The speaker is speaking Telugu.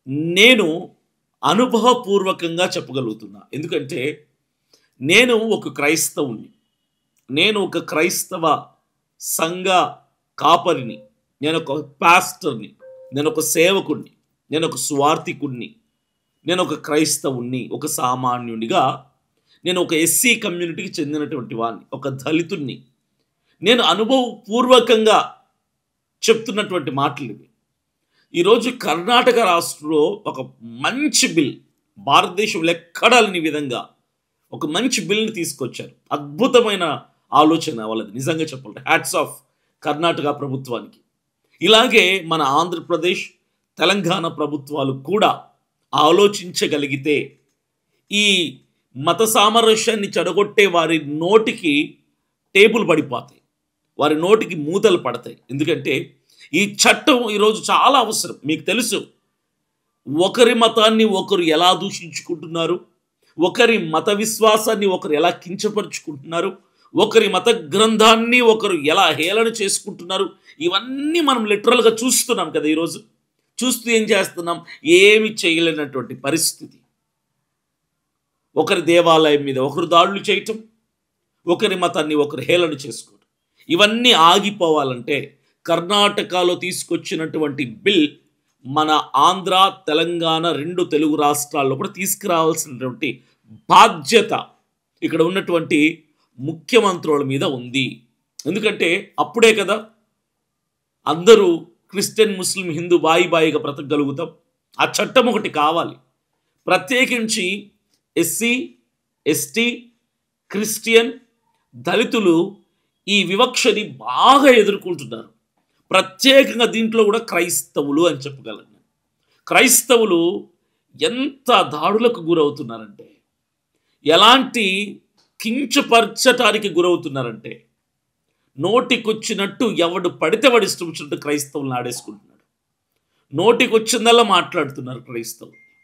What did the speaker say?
నేను అనుభవపూర్వకంగా చెప్పగలుగుతున్నా. ఎందుకంటే నేను ఒక క్రైస్తవుడిని. నేను ఒక క్రైస్తవ సంఘ కాపరిని. నేనొక పాస్టర్‌ని. నేనొక సేవకుడిని. నేనొక సువార్థికుడిని. నేనొక క్రైస్తవుడిని. ఒక సామాన్యుడిగా నేను ఒక ఎస్సీ కమ్యూనిటీకి చెందినటువంటి వాడిని. ఒక దళితుడిని. నేను అనుభవపూర్వకంగా చెప్తున్నటువంటి మాటలివి. ఈరోజు కర్ణాటక రాష్ట్రంలో ఒక మంచి బిల్, భారతదేశంలో ఎక్కడా లేని విధంగా ఒక మంచి బిల్‌ని తీసుకొచ్చారు. అద్భుతమైన ఆలోచన వాళ్ళది. నిజంగా చెప్పాలంటే హ్యాట్స్ ఆఫ్ కర్ణాటక ప్రభుత్వానికి. ఇలాగే మన ఆంధ్రప్రదేశ్, తెలంగాణ ప్రభుత్వాలు కూడా ఆలోచించగలిగితే ఈ మత సామరస్యాన్ని చెడగొట్టే వారి నోటికి టేపులు పడిపోతాయి. వారి నోటికి మూతలు పడతాయి. ఎందుకంటే ఈ చట్టం ఈరోజు చాలా అవసరం. మీకు తెలుసు, ఒకరి మతాన్ని ఒకరు ఎలా దూషించుకుంటున్నారు, ఒకరి మత విశ్వాసాన్ని ఒకరు ఎలా కించపరుచుకుంటున్నారు, ఒకరి మత గ్రంథాన్ని ఒకరు ఎలా హేళన చేసుకుంటున్నారు. ఇవన్నీ మనం లిటరల్‌గా చూస్తున్నాం కదా ఈరోజు. చూస్తూ ఏం చేస్తున్నాం? ఏమి చేయలేనటువంటి పరిస్థితి. ఒకరి దేవాలయం మీద ఒకరు దాడులు చేయటం, ఒకరి మతాన్ని ఒకరు హేళన చేసుకోవడం. ఇవన్నీ ఆగిపోవాలంటే కర్ణాటకలో తీసుకొచ్చినటువంటి బిల్ మన ఆంధ్ర, తెలంగాణ 2 తెలుగు రాష్ట్రాల్లో కూడా తీసుకురావాల్సినటువంటి బాధ్యత ఇక్కడ ఉన్నటువంటి ముఖ్యమంత్రుల మీద ఉంది. ఎందుకంటే అప్పుడే కదా అందరూ క్రిస్టియన్, ముస్లిం, హిందూ బాయిగా బ్రతకగలుగుతాం. ఆ చట్టం ఒకటి కావాలి. ప్రత్యేకించి ఎస్సీ, ఎస్టీ, క్రిస్టియన్, దళితులు ఈ వివక్షని బాగా ఎదుర్కొంటున్నారు. ప్రత్యేకంగా దీంట్లో కూడా క్రైస్తవులు అని చెప్పగలను. క్రైస్తవులు ఎంత దాడులకు గురవుతున్నారంటే, ఎలాంటి కించపరచటానికి గురవుతున్నారంటే, నోటికొచ్చినట్టు ఎవడు పడితే వాడు ఇష్టం వచ్చినట్టు క్రైస్తవులను ఆడేసుకుంటున్నాడు. నోటికొచ్చిందల్లా మాట్లాడుతున్నారు క్రైస్తవులు.